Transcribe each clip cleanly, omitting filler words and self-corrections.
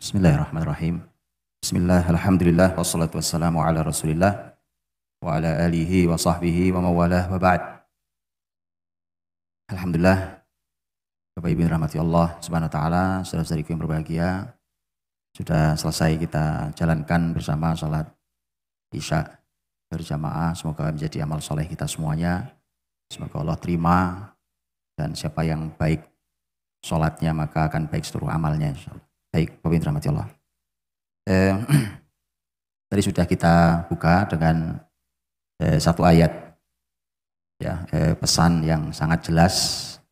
Bismillahirrahmanirrahim. Bismillah, alhamdulillah, wassalatu wassalamu ala rasulillah wa ala alihi wa sahbihi wa mawalah wa ba'd. Alhamdulillah, Bapak Ibu yang rahmati Allah subhanahu wa ta'ala, saudara-saudariku yang berbahagia, sudah selesai kita jalankan bersama salat Isya berjamaah. Semoga menjadi amal soleh kita semuanya. Semoga Allah terima, dan siapa yang baik sholatnya maka akan baik seluruh amalnya, insyaallah. Baik, Bapak Ibu rahmati Allah. Tadi sudah kita buka dengan satu ayat, ya, pesan yang sangat jelas,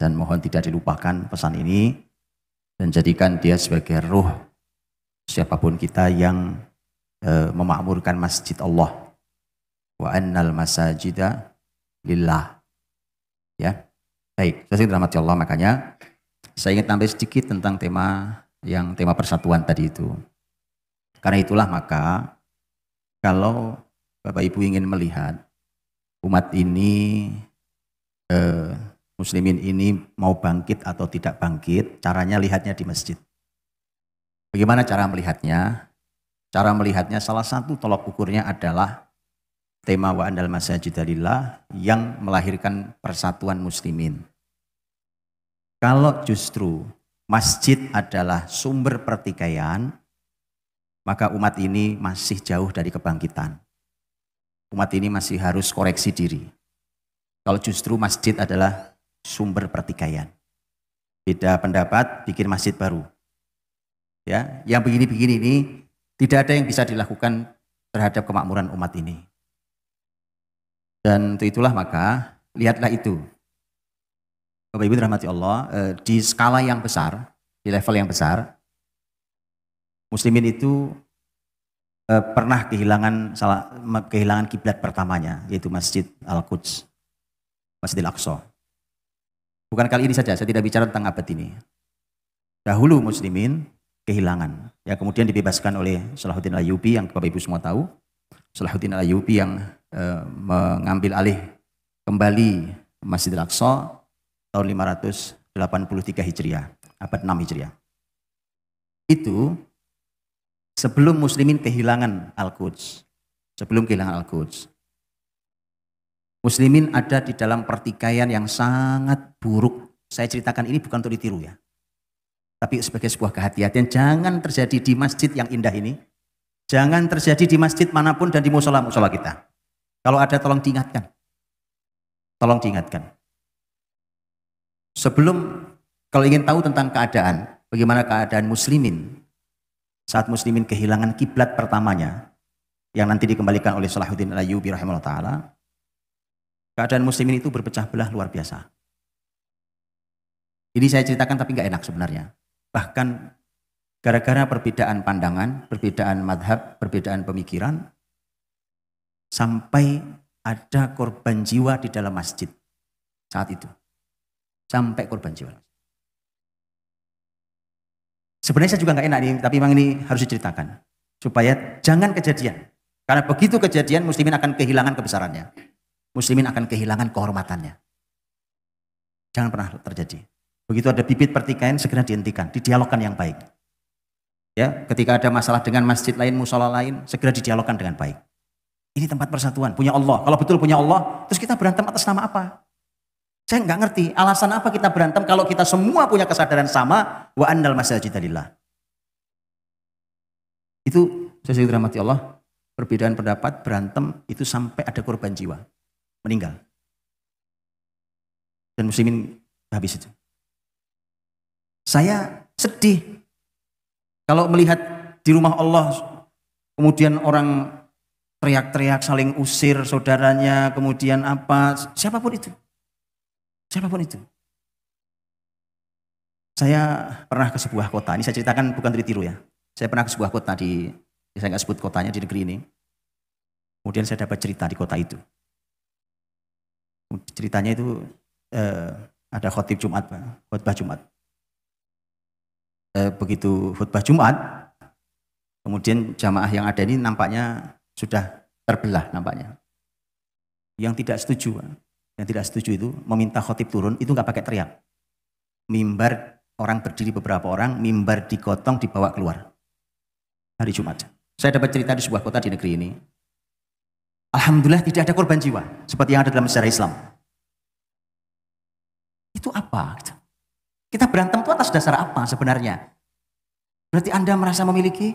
dan mohon tidak dilupakan pesan ini dan jadikan dia sebagai ruh siapapun kita yang memakmurkan masjid Allah. Wa annal masajida lillah. Ya, baik. Saya rahmati Allah, makanya saya ingin tambah sedikit tentang tema persatuan tadi itu. Karena itulah maka kalau Bapak Ibu ingin melihat umat ini, muslimin ini mau bangkit atau tidak bangkit, caranya lihatnya di masjid. Bagaimana cara melihatnya? Cara melihatnya salah satu tolok ukurnya adalah tema wa andal masajida lillah yang melahirkan persatuan muslimin. Kalau justru masjid adalah sumber pertikaian, maka umat ini masih jauh dari kebangkitan. Umat ini masih harus koreksi diri. Kalau justru masjid adalah sumber pertikaian. Beda pendapat, bikin masjid baru. Ya, yang begini-begini ini tidak ada yang bisa dilakukan terhadap kemakmuran umat ini. Dan untuk itulah maka lihatlah itu. Bapak Ibu rahmati Allah, di skala yang besar, di level yang besar, muslimin itu pernah kehilangan kiblat pertamanya, yaitu Masjid Al-Quds, Masjid Al-Aqsa. Bukan kali ini saja, saya tidak bicara tentang abad ini. Dahulu muslimin kehilangan, ya, kemudian dibebaskan oleh Salahuddin Al-Ayyubi yang Bapak Ibu semua tahu. Salahuddin Al-Ayyubi yang mengambil alih kembali Masjid Al-Aqsa tahun 583 Hijriah, abad 6 Hijriah. Itu sebelum muslimin kehilangan Al-Quds. Sebelum kehilangan Al-Quds. Muslimin ada di dalam pertikaian yang sangat buruk. Saya ceritakan ini bukan untuk ditiru, ya. Tapi sebagai sebuah kehati-hatian, jangan terjadi di masjid yang indah ini. Jangan terjadi di masjid manapun dan di musola-musola kita. Kalau ada tolong diingatkan. Tolong diingatkan. Sebelum, kalau ingin tahu tentang keadaan, bagaimana keadaan muslimin saat muslimin kehilangan kiblat pertamanya yang nanti dikembalikan oleh Salahuddin Al-Ayyubi rahimahullah ta'ala, keadaan muslimin itu berpecah belah luar biasa. Ini saya ceritakan tapi nggak enak sebenarnya. Bahkan gara-gara perbedaan pandangan, perbedaan madhab, perbedaan pemikiran, sampai ada korban jiwa di dalam masjid saat itu. Sampai korban jiwa. Sebenarnya saya juga nggak enak nih, tapi memang ini harus diceritakan. Supaya jangan kejadian. Karena begitu kejadian, muslimin akan kehilangan kebesarannya. Muslimin akan kehilangan kehormatannya. Jangan pernah terjadi. Begitu ada bibit pertikaian, segera dihentikan, didialogkan yang baik. Ya, ketika ada masalah dengan masjid lain, musola lain, segera didialogkan dengan baik. Ini tempat persatuan, punya Allah. Kalau betul punya Allah, terus kita berantem atas nama apa? Saya nggak ngerti alasan apa kita berantem kalau kita semua punya kesadaran sama, wa annal masajida lillah. Itu saya dirahmati Allah, perbedaan pendapat, berantem itu sampai ada korban jiwa, meninggal. Dan muslimin habis itu. Saya sedih kalau melihat di rumah Allah kemudian orang teriak-teriak saling usir saudaranya, kemudian apa, siapapun itu. Siapapun itu. Saya pernah ke sebuah kota, ini saya ceritakan bukan ditiru, ya. Saya pernah ke sebuah kota saya nggak sebut kotanya, di negeri ini. Kemudian saya dapat cerita di kota itu. Ceritanya itu ada khotib Jumat, khutbah Jumat. Begitu khutbah Jumat, kemudian jamaah yang ada ini nampaknya sudah terbelah nampaknya. Yang tidak setuju itu meminta khotib turun, itu nggak pakai teriak. Mimbar orang berdiri beberapa orang, mimbar digotong dibawa keluar. hari Jumat. Saya dapat cerita di sebuah kota di negeri ini. Alhamdulillah tidak ada korban jiwa seperti yang ada dalam sejarah Islam. Itu apa? Kita berantem itu atas dasar apa sebenarnya? Berarti Anda merasa memiliki?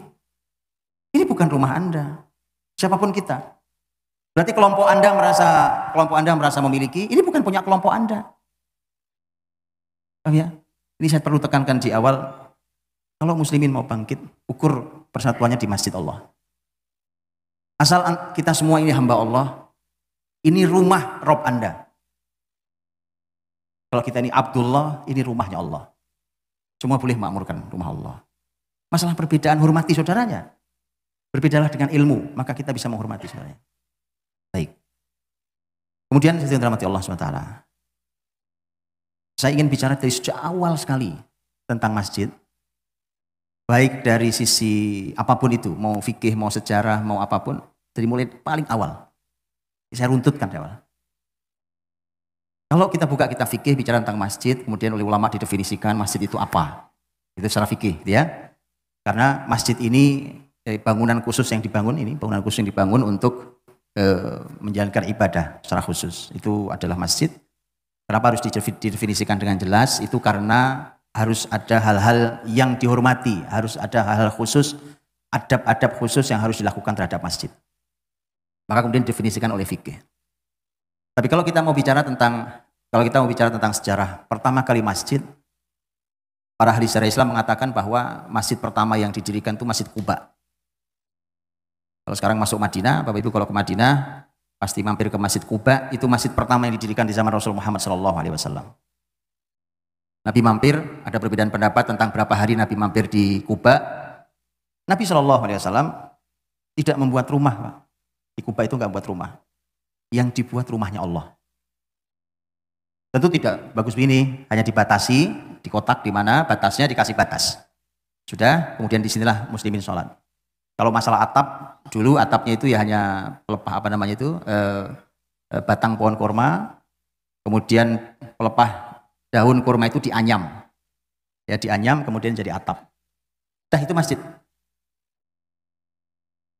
Ini bukan rumah Anda. Siapapun kita. Berarti kelompok Anda merasa memiliki, ini bukan punya kelompok Anda. Paham ya? Ini saya perlu tekankan di awal. Kalau muslimin mau bangkit, ukur persatuannya di masjid Allah. Asal kita semua ini hamba Allah, ini rumah Rob Anda. Kalau kita ini Abdullah, ini rumahnya Allah. Semua boleh makmurkan rumah Allah. Masalah perbedaan, hormati saudaranya. Berbedalah dengan ilmu, maka kita bisa menghormati saudaranya. Baik. Kemudian saya dirahmati Allah SWT. Saya ingin bicara dari sejak awal sekali tentang masjid. Baik dari sisi apapun itu, mau fikih, mau sejarah, mau apapun, dari mulai paling awal. Saya runtutkan di awal. Kalau kita buka kitab fikih bicara tentang masjid, kemudian oleh ulama didefinisikan masjid itu apa? Itu secara fikih, ya. Karena masjid ini bangunan khusus yang dibangun untuk menjalankan ibadah secara khusus. Itu adalah masjid. Kenapa harus didefinisikan dengan jelas? Itu karena harus ada hal-hal yang dihormati, harus ada hal-hal khusus, adab-adab khusus yang harus dilakukan terhadap masjid. Maka kemudian didefinisikan oleh fikih. Tapi kalau kita mau bicara tentang sejarah pertama kali masjid, para ahli sejarah Islam mengatakan bahwa masjid pertama yang didirikan itu Masjid Quba. Kalau sekarang masuk Madinah, Bapak Ibu kalau ke Madinah pasti mampir ke Masjid Quba, itu masjid pertama yang didirikan di zaman Rasul Muhammad SAW. Nabi mampir, ada perbedaan pendapat tentang berapa hari Nabi mampir di Quba. Nabi SAW tidak membuat rumah, Pak. Di Quba itu nggak buat rumah. Yang dibuat rumahnya Allah. Tentu tidak bagus begini, hanya dibatasi di kotak di mana batasnya dikasih batas. Sudah, kemudian disinilah muslimin sholat. Kalau masalah atap, dulu atapnya itu ya hanya pelepah batang pohon kurma, kemudian pelepah daun kurma itu dianyam. Ya dianyam kemudian jadi atap. Dah itu masjid.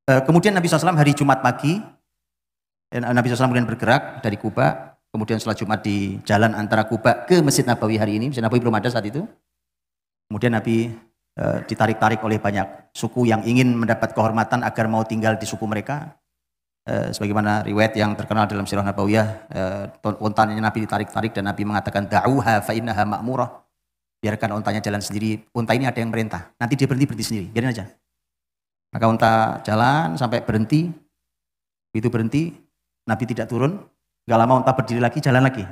Kemudian Nabi SAW hari Jumat pagi, Nabi SAW kemudian bergerak dari Quba, kemudian sholat Jumat di jalan antara Quba ke Masjid Nabawi hari ini. Masjid Nabawi belum ada saat itu. Kemudian Nabi ditarik-tarik oleh banyak suku yang ingin mendapat kehormatan agar mau tinggal di suku mereka. Sebagaimana riwayat yang terkenal dalam Sirah Nabawiyah, untanya Nabi ditarik-tarik dan Nabi mengatakan da'uha fa innaha ma'murah. Biarkan untanya jalan sendiri. Unta ini ada yang merintah. Nanti dia berhenti sendiri. Biarin aja. Maka unta jalan sampai berhenti. Begitu berhenti, Nabi tidak turun. Gak lama unta berdiri lagi, jalan lagi.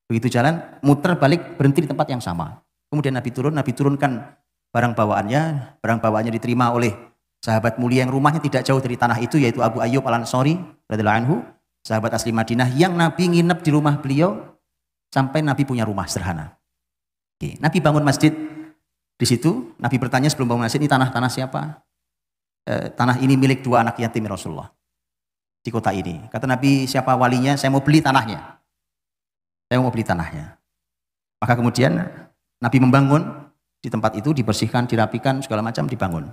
Begitu jalan, muter balik, berhenti di tempat yang sama. Kemudian Nabi turun, Nabi turunkan barang bawaannya diterima oleh sahabat mulia yang rumahnya tidak jauh dari tanah itu, yaitu Abu Ayyub Al-Ansari radhiyallahu anhu, sahabat asli Madinah yang Nabi nginep di rumah beliau sampai Nabi punya rumah sederhana. Oke, Nabi bangun masjid di situ. Nabi bertanya sebelum bangun masjid, ini tanah siapa? Tanah ini milik dua anak yatim Rasulullah di kota ini. Kata Nabi, siapa walinya? Saya mau beli tanahnya. Maka kemudian Nabi membangun di tempat itu, dibersihkan, dirapikan, segala macam dibangun.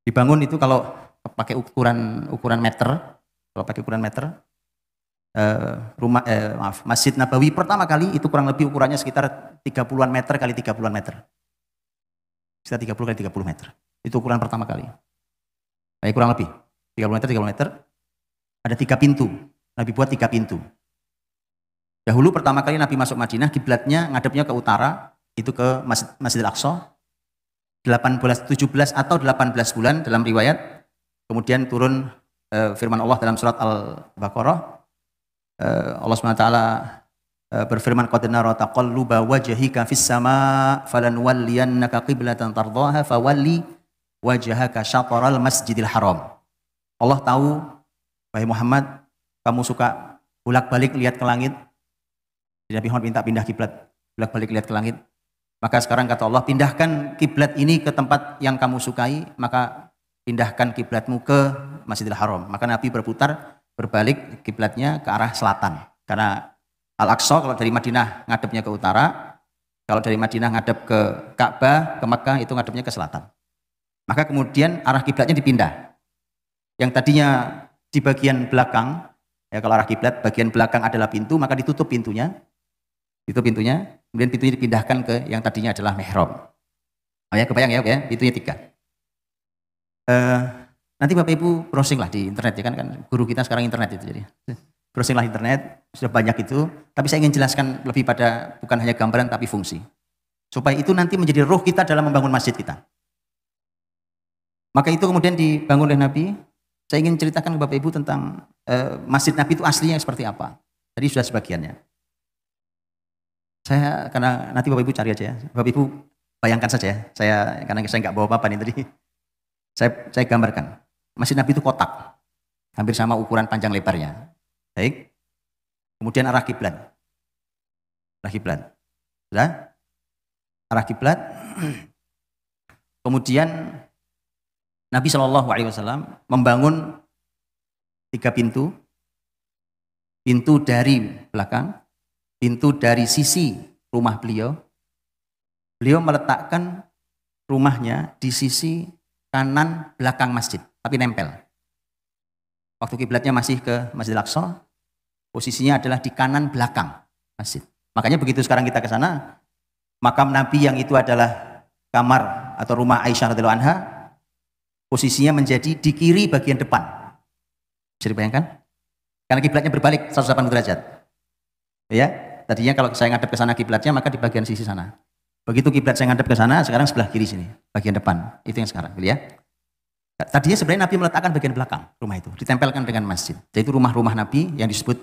Dibangun itu kalau pakai ukuran meter, Masjid Nabawi pertama kali itu kurang lebih ukurannya sekitar 30-an meter kali 30-an meter. Sekitar 30 kali 30 meter. Itu ukuran pertama kali. Kurang lebih 30 meter. Ada 3 pintu. Nabi buat 3 pintu. Dahulu pertama kali Nabi masuk Madinah, kiblatnya ngadepnya ke utara, itu ke Masjid Al-Aqsa. 17 atau 18 bulan dalam riwayat. Kemudian turun firman Allah dalam surat Al-Baqarah. Allah SWT berfirman, qad nara taqalluba wajhika fis sama falanwalliyannaka qiblatan tardaha fawalli wajhaka syatral masjidil haram. Allah tahu, wahai Muhammad, kamu suka bolak-balik lihat ke langit. Jadi Nabi Muhammad minta pindah kiblat, bolak-balik lihat ke langit. Maka sekarang kata Allah, pindahkan kiblat ini ke tempat yang kamu sukai, maka pindahkan kiblatmu ke Masjidil Haram. Maka Nabi berputar, berbalik kiblatnya ke arah selatan. Karena Al-Aqsa kalau dari Madinah ngadepnya ke utara, kalau dari Madinah ngadep ke Ka'bah, ke Makkah itu ngadepnya ke selatan. Maka kemudian arah kiblatnya dipindah. Yang tadinya di bagian belakang, ya kalau arah kiblat bagian belakang adalah pintu, maka ditutup pintunya. Kemudian pintunya dipindahkan ke yang tadinya adalah mihrab. Oh ya, kebayang ya, pintunya 3. Nanti Bapak Ibu browsing lah di internet ya kan guru kita sekarang internet itu jadi. Browsing lah internet, sudah banyak itu, tapi saya ingin jelaskan lebih pada bukan hanya gambaran tapi fungsi. Supaya itu nanti menjadi ruh kita dalam membangun masjid kita. Maka itu kemudian dibangun oleh Nabi. Saya ingin ceritakan ke Bapak Ibu tentang masjid Nabi itu aslinya seperti apa. Tadi sudah sebagiannya. Karena nanti Bapak Ibu cari aja ya. Bapak Ibu bayangkan saja ya. Karena saya nggak bawa apa-apa nih tadi. Saya gambarkan. Masjid Nabi itu kotak. Hampir sama ukuran panjang lebarnya. Baik. Kemudian arah kiblat. Sudah? Arah kiblat. Kemudian Nabi SAW membangun 3 pintu. Pintu dari belakang, pintu dari sisi rumah beliau. Beliau meletakkan rumahnya di sisi kanan belakang masjid, tapi nempel. Waktu kiblatnya masih ke Masjidil Aqsa, posisinya adalah di kanan belakang masjid. Makanya begitu sekarang kita ke sana, makam Nabi yang itu adalah kamar atau rumah Aisyah radhiyallahu anha, posisinya menjadi di kiri bagian depan. Bisa dibayangkan? Karena kiblatnya berbalik 180 derajat. Ya, tadinya kalau saya ngadep ke sana kiblatnya maka di bagian sisi sana. Begitu kiblat saya ngadep ke sana, sekarang sebelah kiri sini, bagian depan. Itu yang sekarang, ya. Tadinya sebenarnya Nabi meletakkan bagian belakang rumah itu, ditempelkan dengan masjid. Jadi itu rumah-rumah Nabi yang disebut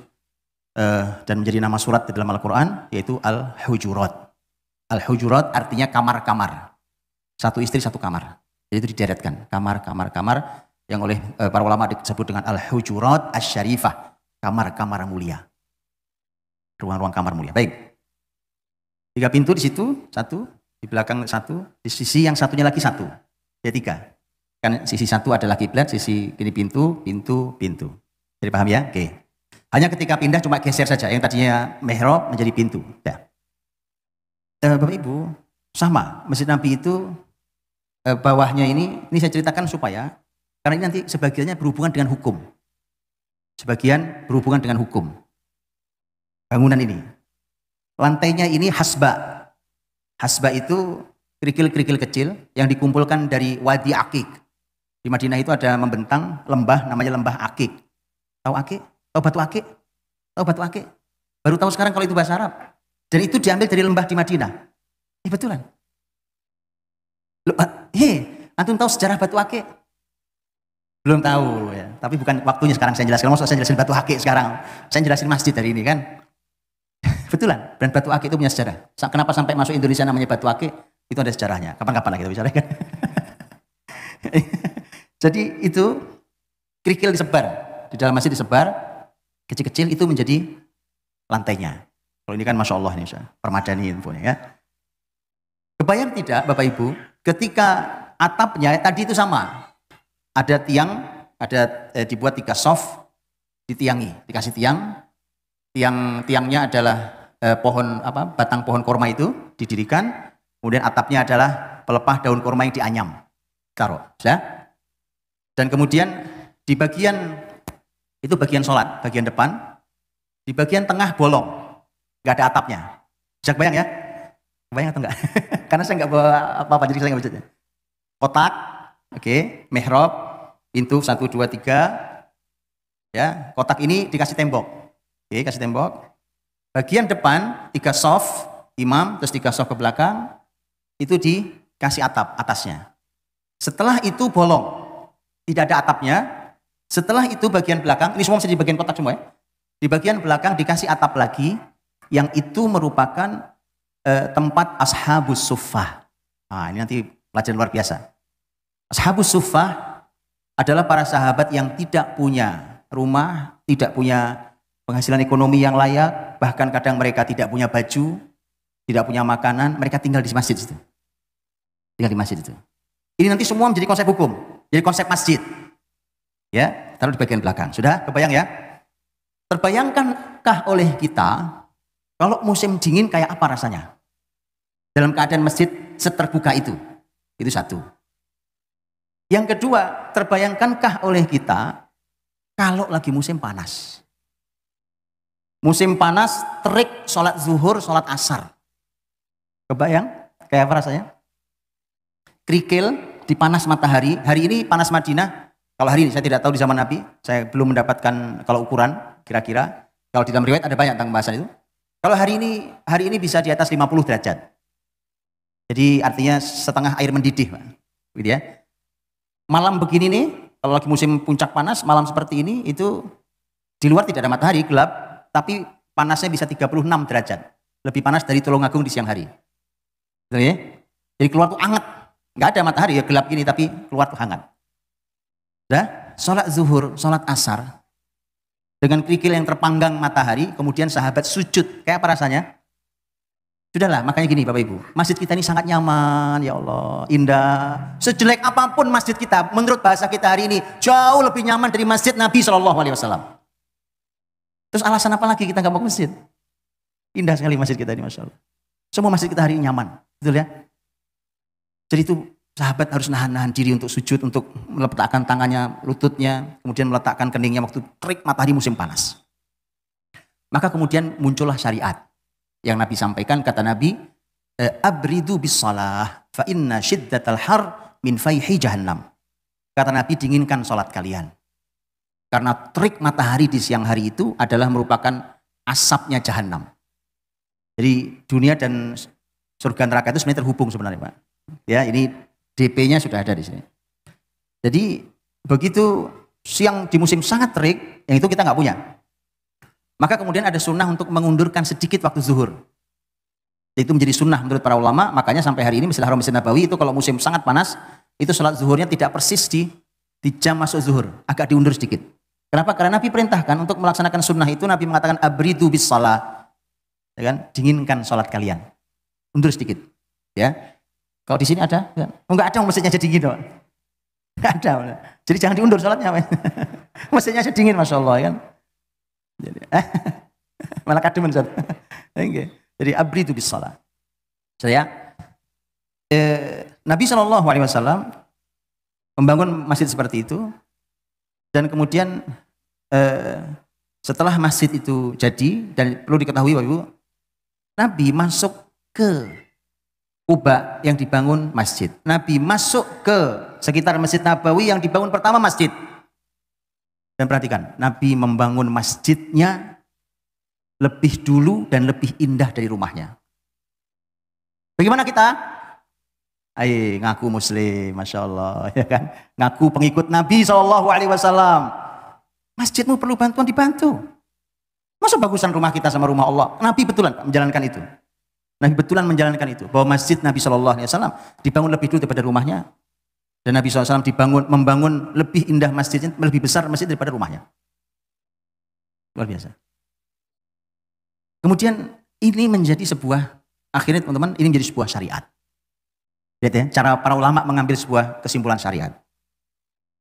dan menjadi nama surat di dalam Al-Quran, yaitu Al-Hujurat. Al-Hujurat artinya kamar-kamar. Satu istri, satu kamar. Jadi itu dideretkan, kamar-kamar yang oleh para ulama disebut dengan Al-Hujurat Asy-Syarifah, kamar-kamar mulia. Ruang-ruang kamar mulia. Baik. 3 pintu di situ, 1, di belakang 1, di sisi yang satunya lagi 1. Jadi 3. Kan sisi 1 adalah kiblat, sisi kiri pintu. Jadi paham ya? Oke. Hanya ketika pindah cuma geser saja, yang tadinya mihrab menjadi pintu. Ya. Bapak Ibu, sama, Masjid Nabi itu bawahnya ini saya ceritakan supaya, karena ini nanti sebagiannya berhubungan dengan hukum. Sebagian berhubungan dengan hukum. Bangunan ini. Lantainya ini hasba. Hasba itu kerikil-kerikil kecil yang dikumpulkan dari Wadi Akik. Di Madinah itu ada membentang lembah namanya lembah Akik. Tahu Akik? Tahu batu Akik? Tahu batu Akik? Baru tahu sekarang kalau itu bahasa Arab. Dan itu diambil dari lembah di Madinah. Betulan. Antum tahu sejarah batu Akik? Belum tahu ya. Tapi bukan waktunya sekarang saya jelaskan. Maksud saya jelasin batu Akik sekarang. Saya jelasin masjid hari ini kan. Betulan, dan batu akik itu punya sejarah. Kenapa sampai masuk Indonesia namanya batu akik? Itu ada sejarahnya. Kapan-kapan lah kita bicara kan. Jadi itu kerikil disebar. Di dalam masjid disebar, kecil-kecil itu menjadi lantainya. Kalau ini kan Masya Allah nih, permadani infonya ya. Kebayang tidak Bapak Ibu, ketika atapnya tadi itu sama. Ada tiang, dibuat 3 soft, ditiangi, dikasih tiang. Tiangnya adalah batang pohon korma itu didirikan, kemudian atapnya adalah pelepah daun korma yang dianyam, taruh, sudah. Dan kemudian di bagian itu bagian sholat, bagian depan, di bagian tengah bolong, nggak ada atapnya. Bisa kebayang ya? Kebayang atau enggak? Karena saya nggak bawa apa-apa, jadi saya nggak bisa. Kotak, oke, mihrab, pintu 1, 2, 3, ya. Kotak ini dikasih tembok. Oke, kasih tembok. Bagian depan 3 soft imam, terus 3 soft ke belakang, itu dikasih atap atasnya. Setelah itu bolong, tidak ada atapnya. Setelah itu bagian belakang, ini semua masih di bagian kotak semua ya. Di bagian belakang dikasih atap lagi, yang itu merupakan tempat ashabus suffah. Nah, ini nanti pelajaran luar biasa. Ashabus suffah adalah para sahabat yang tidak punya rumah, tidak punya penghasilan ekonomi yang layak, bahkan kadang mereka tidak punya baju, tidak punya makanan, mereka tinggal di masjid itu. Tinggal di masjid itu. Ini nanti semua menjadi konsep hukum, jadi konsep masjid. Ya, taruh di bagian belakang. Sudah kebayang ya? Terbayangkankah oleh kita kalau musim dingin kayak apa rasanya? Dalam keadaan masjid seterbuka itu. Itu satu. Yang kedua, terbayangkankah oleh kita kalau lagi musim panas? Musim panas, terik, sholat zuhur, sholat asar. Kebayang? Kayak apa rasanya? Kerikil di panas matahari. Hari ini panas Madinah. Kalau hari ini saya tidak tahu di zaman Nabi. Saya belum mendapatkan kalau ukuran kira-kira. Kalau di dalam riwayat ada banyak tentang pembahasan itu. Kalau hari ini bisa di atas 50 derajat. Jadi artinya setengah air mendidih, Pak. Gitu ya. Malam begini nih, kalau lagi musim puncak panas, malam seperti ini itu di luar tidak ada matahari, gelap, tapi panasnya bisa 36 derajat. Lebih panas dari Tulungagung di siang hari. Gitu ya. Jadi keluar tuh hangat. Nggak ada matahari, ya gelap gini, tapi keluar tuh hangat. Udah, sholat zuhur, sholat asar, dengan kerikil yang terpanggang matahari, kemudian sahabat sujud. Kayak apa rasanya? Sudahlah, makanya gini Bapak Ibu, masjid kita ini sangat nyaman, ya Allah, indah. Sejelek apapun masjid kita, menurut bahasa kita hari ini, jauh lebih nyaman dari masjid Nabi SAW. Terus alasan apa lagi kita nggak mau ke masjid? Indah sekali masjid kita ini, Masya Allah. Semua masjid kita hari ini nyaman, betul ya? Jadi itu sahabat harus nahan-nahan diri untuk sujud, untuk meletakkan tangannya, lututnya, kemudian meletakkan keningnya waktu terik matahari musim panas. Maka kemudian muncullah syariat yang Nabi sampaikan, kata Nabi, abridu bis salah fa inna syiddatal har min fayhi jahannam. Kata Nabi, dinginkan salat kalian. Karena terik matahari di siang hari itu adalah merupakan asapnya jahanam. Jadi dunia dan surga neraka itu sebenarnya terhubung sebenarnya, Pak. Ya, ini DP-nya sudah ada di sini. Jadi begitu siang di musim sangat terik, yang itu kita nggak punya. Maka kemudian ada sunnah untuk mengundurkan sedikit waktu zuhur. Itu menjadi sunnah menurut para ulama, makanya sampai hari ini Masjidil Haram, Masjid Nabawi itu kalau musim sangat panas, itu sholat zuhurnya tidak persis di jam masuk zuhur, agak diundur sedikit. Kenapa? Karena Nabi perintahkan untuk melaksanakan sunnah itu, Nabi mengatakan abridu bis salah, ya kan? Dinginkan sholat kalian, undur sedikit, ya. Kalau di sini ada? Enggak ada, mesinnya jadi dingin, dong. Enggak ada. Jadi jangan diundur sholatnya. Mesinnya aja dingin, Masya Allah, kan. Jadi, malah kadem, Ustaz. Jadi abri itu bis salat. Nabi SAW membangun masjid seperti itu, dan kemudian setelah masjid itu jadi, dan perlu diketahui Bapak Ibu, Nabi masuk ke Kuba yang dibangun masjid. Nabi masuk ke sekitar Masjid Nabawi yang dibangun pertama masjid. Dan perhatikan, Nabi membangun masjidnya lebih dulu dan lebih indah dari rumahnya. Bagaimana kita? Ayo ngaku muslim, Masya Allah, ya kan? Ngaku pengikut Nabi SAW. Masjidmu perlu bantuan, dibantu. Masa bagusan rumah kita sama rumah Allah? Nabi betulan menjalankan itu. Nabi betulan menjalankan itu, bahwa masjid Nabi SAW dibangun lebih dulu daripada rumahnya, dan Nabi SAW membangun lebih indah masjidnya, lebih besar masjid daripada rumahnya. Luar biasa. Kemudian ini menjadi sebuah, akhirnya teman-teman, ini menjadi sebuah syariat. Lihat ya, cara para ulama mengambil sebuah kesimpulan syariat.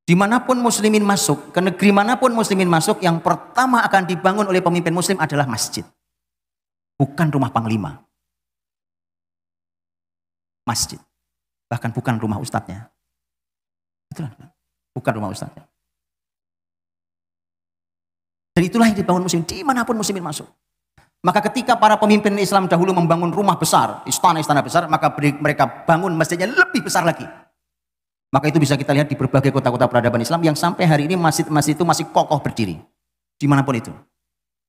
Dimanapun muslimin masuk, ke negeri manapun muslimin masuk, yang pertama akan dibangun oleh pemimpin muslim adalah masjid. Bukan rumah panglima. Masjid. Bahkan bukan rumah ustadznya. Itulah, bukan rumah ustadznya. Dan itulah yang dibangun muslim dimanapun muslimin masuk. Maka ketika para pemimpin Islam dahulu membangun rumah besar, istana-istana besar, maka mereka bangun masjidnya lebih besar lagi. Maka itu bisa kita lihat di berbagai kota-kota peradaban Islam yang sampai hari ini masjid-masjid itu masih kokoh berdiri. Dimanapun itu.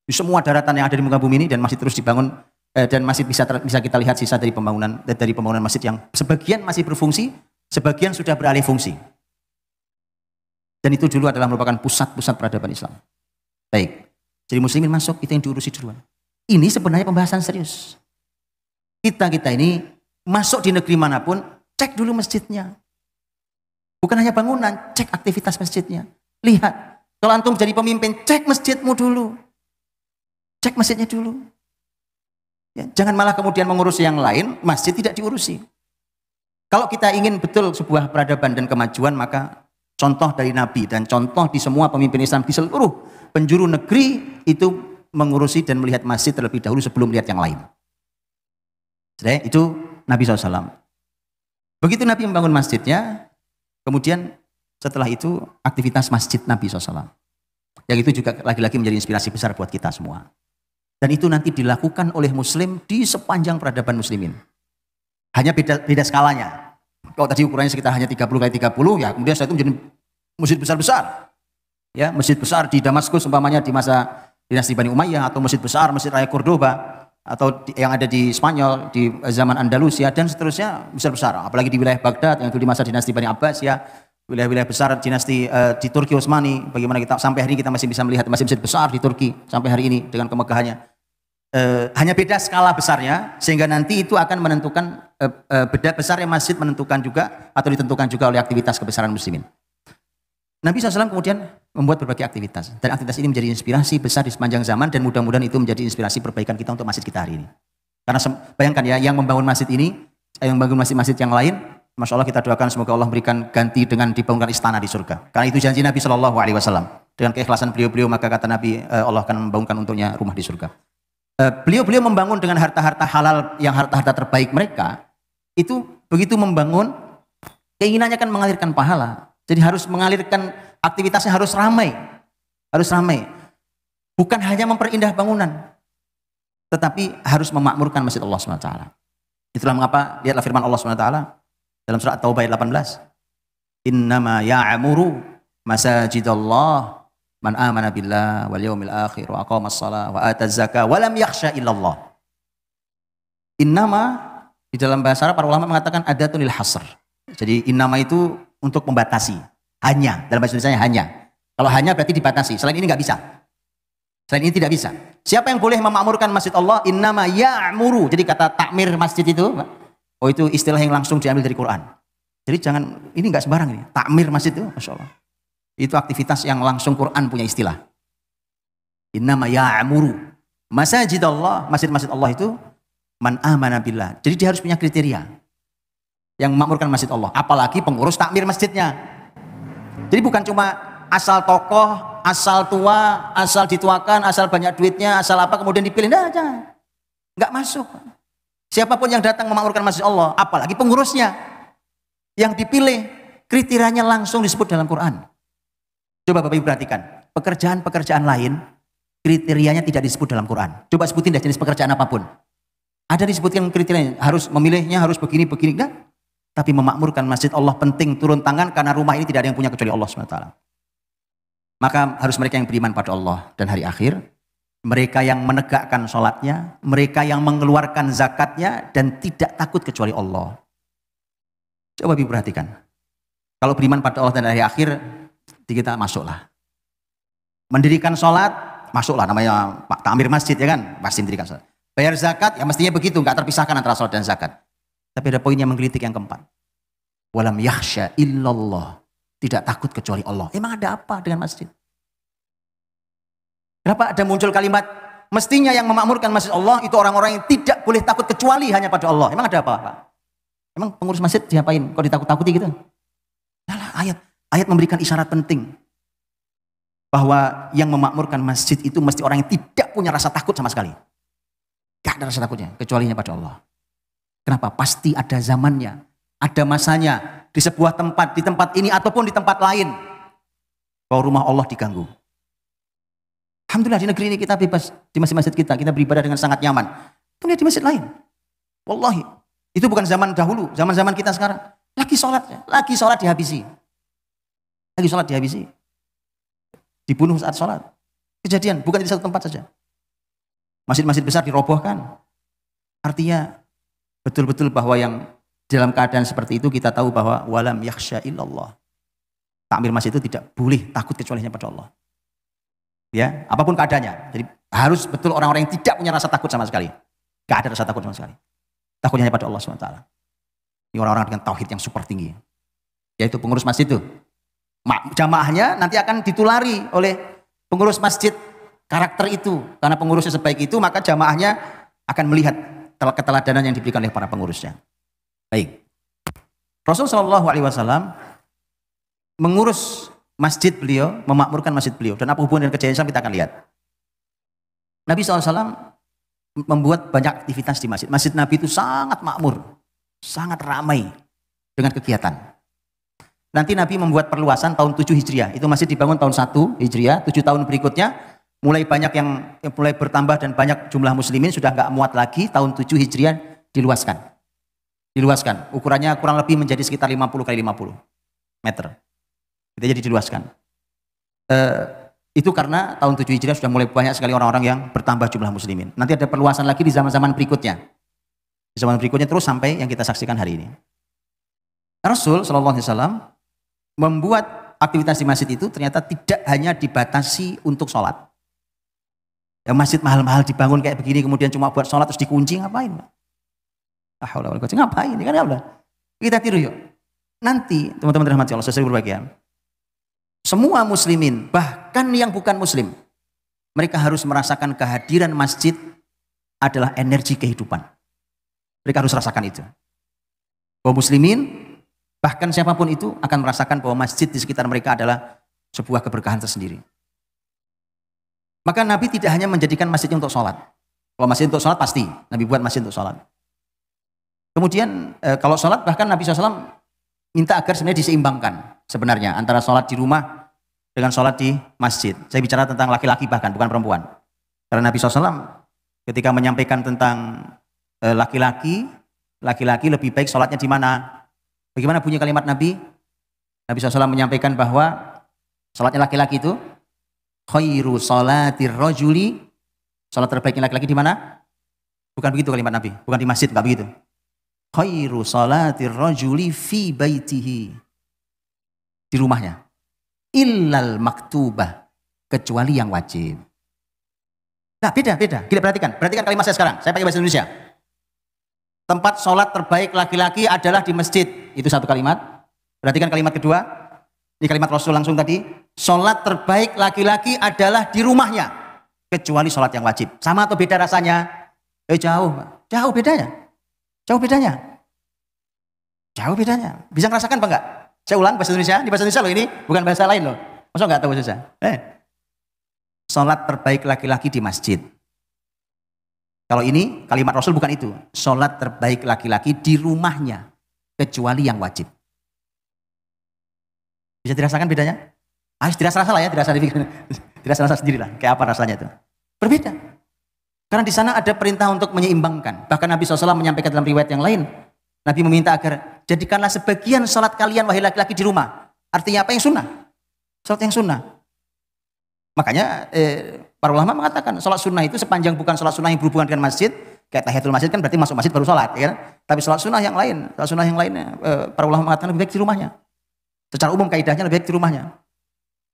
Di semua daratan yang ada di muka bumi ini, dan masih terus dibangun. Dan masih bisa kita lihat sisa dari pembangunan masjid yang sebagian masih berfungsi, sebagian sudah beralih fungsi. Dan itu dulu adalah merupakan pusat-pusat peradaban Islam. Baik, jadi muslimin masuk, itu yang diurusi duluan. Ini sebenarnya pembahasan serius. Kita ini masuk di negeri manapun, cek dulu masjidnya. Bukan hanya bangunan, cek aktivitas masjidnya. Lihat, kalau antum jadi pemimpin, cek masjidmu dulu. Cek masjidnya dulu. Ya, jangan malah kemudian mengurus yang lain, masjid tidak diurusi. Kalau kita ingin betul sebuah peradaban dan kemajuan, maka contoh dari Nabi dan contoh di semua pemimpin Islam di seluruh penjuru negeri itu mengurusi dan melihat masjid terlebih dahulu sebelum melihat yang lain. Jadi itu Nabi SAW. Begitu Nabi membangun masjidnya, kemudian Setelah itu aktivitas masjid Nabi SAW. Yang itu juga lagi-lagi menjadi inspirasi besar buat kita semua. Dan itu nanti dilakukan oleh muslim di sepanjang peradaban muslimin. Hanya beda skalanya. Kalau tadi ukurannya sekitar hanya 30 kali 30, ya kemudian setelah itu menjadi masjid besar-besar. Ya, masjid besar di Damaskus umpamanya di masa dinasti Bani Umayyah, atau masjid besar, Masjid Raya Cordoba, atau yang ada di Spanyol di zaman Andalusia dan seterusnya besar-besar. Apalagi di wilayah Baghdad yang itu di masa dinasti Bani Abbas, ya, wilayah-wilayah besar dinasti di Turki Utsmani. Bagaimana kita sampai hari ini kita masih bisa melihat masjid-masjid besar di Turki sampai hari ini dengan kemegahannya. Hanya beda skala besarnya, sehingga nanti itu akan menentukan beda besarnya masjid menentukan juga atau ditentukan juga oleh aktivitas kebesaran muslimin. Nabi SAW kemudian membuat berbagai aktivitas, dan aktivitas ini menjadi inspirasi besar di sepanjang zaman, dan mudah-mudahan itu menjadi inspirasi perbaikan kita untuk masjid kita hari ini. Karena bayangkan ya, yang membangun masjid ini, yang membangun masjid-masjid yang lain, Masya Allah kita doakan semoga Allah berikan ganti dengan dibangunkan istana di surga. Karena itu janji Nabi SAW. Dengan keikhlasan beliau-beliau maka kata Nabi, Allah akan membangunkan untuknya rumah di surga. Beliau-beliau membangun dengan harta-harta halal, yang harta-harta terbaik mereka, itu begitu membangun, keinginannya kan mengalirkan pahala. Jadi harus mengalirkan, aktivitasnya harus ramai. Harus ramai. Bukan hanya memperindah bangunan, tetapi harus memakmurkan masjid Allah SWT. Itulah mengapa, lihatlah firman Allah SWT dalam surat At-Taubah ayat 18. Innama ya'muru masajidallah man amana billah wal yawmil akhir wa aqamas shalah wa ataz zakah wa lam yakhsha illallah. Innama di dalam bahasa Arab para ulama mengatakan adatun lil hasr. Jadi innama itu untuk membatasi. Hanya, dalam bahasa Indonesia hanya. Kalau hanya berarti dibatasi. Selain ini nggak bisa. Selain ini tidak bisa. Siapa yang boleh memakmurkan masjid Allah? Innama ya'muru. Jadi kata takmir masjid itu, oh itu istilah yang langsung diambil dari Quran. Jadi jangan, ini nggak sembarang ini. Takmir masjid itu, Masya Allah. Itu aktivitas yang langsung Quran punya istilah. Innama ya'muru masajid Allah, masjid-masjid Allah itu man amana billah. Jadi dia harus punya kriteria yang memakmurkan masjid Allah. Apalagi pengurus takmir masjidnya. Jadi bukan cuma asal tokoh, asal tua, asal dituakan, asal banyak duitnya, asal apa kemudian dipilih. Nah, jangan. Nggak masuk. Siapapun yang datang memakmurkan masjid Allah, apalagi pengurusnya yang dipilih, kriterianya langsung disebut dalam Quran. Coba Bapak Ibu perhatikan, pekerjaan-pekerjaan lain kriterianya tidak disebut dalam Quran. Coba sebutin deh jenis pekerjaan apapun. Ada disebutkan kriterianya, harus memilihnya, harus begini-begini. Enggak. Tapi memakmurkan masjid Allah penting turun tangan, karena rumah ini tidak ada yang punya kecuali Allah SWT. Maka harus mereka yang beriman pada Allah dan hari akhir, mereka yang menegakkan sholatnya, mereka yang mengeluarkan zakatnya, dan tidak takut kecuali Allah. Coba Ibu perhatikan. Kalau beriman pada Allah dan hari akhir, kita masuklah. Mendirikan sholat, masuklah, namanya Pak Takmir masjid ya kan, pasti mendirikan sholat. Bayar zakat, ya mestinya begitu, nggak terpisahkan antara sholat dan zakat. Tapi ada poin yang menggelitik yang keempat. Walam yakhsha illallah. Tidak takut kecuali Allah. Emang ada apa dengan masjid? Kenapa ada muncul kalimat, mestinya yang memakmurkan masjid Allah itu orang-orang yang tidak boleh takut kecuali hanya pada Allah. Emang ada apa? Emang pengurus masjid diapain? Kok ditakut-takuti gitu? Nah, ayat memberikan isyarat penting bahwa yang memakmurkan masjid itu mesti orang yang tidak punya rasa takut sama sekali. Gak ada rasa takutnya kecuali hanya pada Allah. Kenapa? Pasti ada zamannya, ada masanya di sebuah tempat, di tempat ini ataupun di tempat lain bahwa rumah Allah diganggu. Alhamdulillah di negeri ini kita bebas, di masjid-masjid kita beribadah dengan sangat nyaman. Kemudian di masjid lain, wallahi itu bukan zaman dahulu, zaman-zaman kita sekarang. Lagi sholat dihabisi. Lagi sholat dihabisi. Dibunuh saat sholat. Kejadian, bukan di satu tempat saja. Masjid-masjid besar dirobohkan. Artinya, betul-betul bahwa yang dalam keadaan seperti itu kita tahu bahwa walam yakhsha illallah. Takmir masjid itu tidak boleh takut kecuali hanya pada Allah. Ya, apapun keadaannya. Jadi harus betul orang-orang yang tidak punya rasa takut sama sekali. Gak ada rasa takut sama sekali. Takutnya hanya pada Allah SWT. Ini orang-orang dengan tauhid yang super tinggi. Yaitu pengurus masjid itu. Jamaahnya nanti akan ditulari oleh pengurus masjid karakter itu. Karena pengurusnya sebaik itu, maka jamaahnya akan melihat keteladanan yang diberikan oleh para pengurusnya. Baik. Rasulullah SAW mengurus masjid beliau, memakmurkan masjid beliau. Dan apa hubungan dengan kejayaan Islam kita akan lihat. Nabi SAW membuat banyak aktivitas di masjid. Masjid Nabi itu sangat makmur, sangat ramai dengan kegiatan. Nanti Nabi membuat perluasan tahun 7 Hijriah. Itu masih dibangun tahun 1 Hijriah. 7 tahun berikutnya mulai banyak yang mulai bertambah dan banyak jumlah muslimin, sudah nggak muat lagi. Tahun 7 Hijriah diluaskan. Diluaskan. Ukurannya kurang lebih menjadi sekitar 50 kali 50 meter. Itu jadi diluaskan. Itu karena tahun 7 Hijriah sudah mulai banyak sekali orang-orang yang bertambah jumlah muslimin. Nanti ada perluasan lagi di zaman-zaman berikutnya. Di zaman berikutnya terus sampai yang kita saksikan hari ini. Rasul SAW membuat aktivitas di masjid itu ternyata tidak hanya dibatasi untuk sholat. Ya, masjid mahal-mahal dibangun kayak begini kemudian cuma buat sholat terus dikunci, ngapain? Ngapain? Kan ya udah. Kita tiru yuk. Nanti teman-teman dirahmati Allah sesuai berbahagia. Semua muslimin, bahkan yang bukan muslim, mereka harus merasakan kehadiran masjid adalah energi kehidupan. Mereka harus rasakan itu. Bahwa muslimin, bahkan siapapun itu akan merasakan bahwa masjid di sekitar mereka adalah sebuah keberkahan tersendiri. Maka Nabi tidak hanya menjadikan masjid untuk sholat. Kalau masjid untuk sholat pasti, Nabi buat masjid untuk sholat. Kemudian kalau sholat bahkan Nabi SAW minta agar sebenarnya diseimbangkan sebenarnya antara sholat di rumah dengan sholat di masjid. Saya bicara tentang laki-laki bahkan, bukan perempuan. Karena Nabi SAW ketika menyampaikan tentang laki-laki lebih baik sholatnya di mana? Bagaimana bunyi kalimat Nabi? Nabi SAW menyampaikan bahwa sholatnya laki-laki itu khairu sholatir rajuli, sholat terbaiknya laki-laki di mana? Bukan begitu kalimat Nabi, bukan di masjid, enggak begitu. Khairu sholatir rajuli fi baitihi, di rumahnya. Illal maktubah, kecuali yang wajib. Nah, beda. Gila, perhatikan kalimat saya sekarang. Saya pakai bahasa Indonesia. Tempat sholat terbaik laki-laki adalah di masjid. Itu satu kalimat. Perhatikan kalimat kedua. Ini kalimat Rasul langsung tadi. Sholat terbaik laki-laki adalah di rumahnya. Kecuali sholat yang wajib. Sama atau beda rasanya? Jauh. Jauh bedanya. Jauh bedanya. Bisa ngerasakan apa enggak? Saya ulang bahasa Indonesia. Di bahasa Indonesia loh ini. Bukan bahasa lain loh. Masa enggak tahu bahasa Indonesia? Sholat terbaik laki-laki di masjid. Kalau ini kalimat Rasul bukan itu. Sholat terbaik laki-laki di rumahnya. Kecuali yang wajib. Bisa dirasakan bedanya? Dirasa lah ya. Dirasa sendiri lah. Kayak apa rasanya itu. Berbeda. Karena di sana ada perintah untuk menyeimbangkan. Bahkan Nabi SAW menyampaikan dalam riwayat yang lain. Nabi meminta agar jadikanlah sebagian sholat kalian wahai laki-laki di rumah. Artinya apa? Yang sunnah. Sholat yang sunnah. Makanya para ulama mengatakan sholat sunnah itu sepanjang bukan sholat sunnah yang berhubungan dengan masjid, kayak tahiyatul masjid kan berarti masuk masjid baru sholat, ya kan? Tapi sholat sunnah yang lain, para ulama mengatakan lebih baik di rumahnya. Secara umum kaidahnya lebih baik di rumahnya,